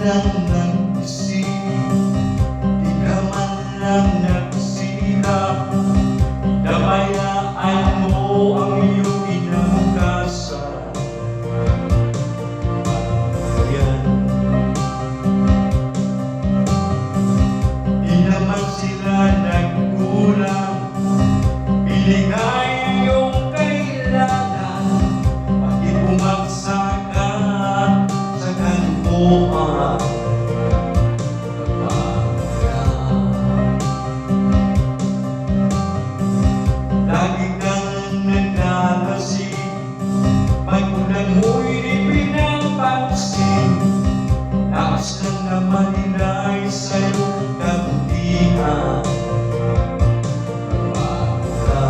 lang nag-isip, di ka man lang nagsirap, nabayaan mo ang iyong kinabukasan. Yan, di naman sila nagkulang, binigay iyong kailangan. Bakit bumagsak ka sa kalooban? Lagi kang nagdadasig, pag-ulan mo'y di pinapansin. Nais lang naman nila ay sa'yo kabutihan. Magbago ka,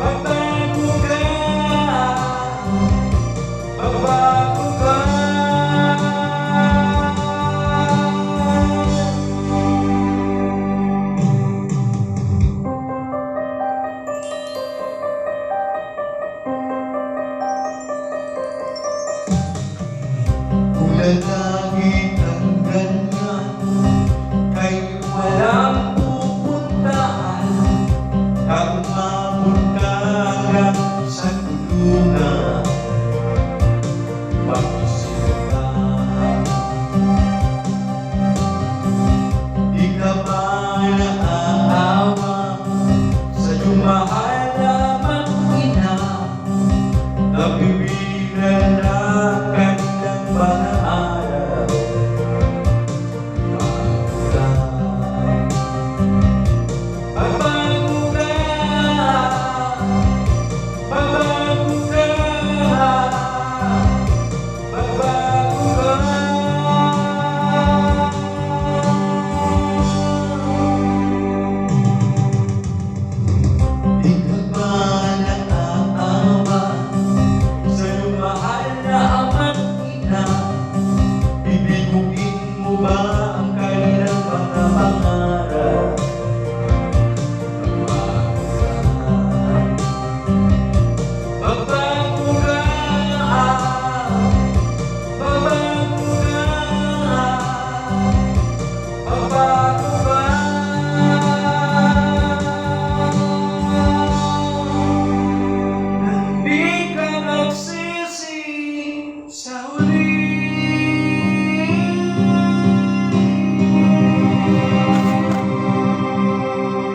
magbago ka, magbago ka. Kung lalaki kang ganyan, kay walang pupuntahan, kang umabot ka lang sa kulungan.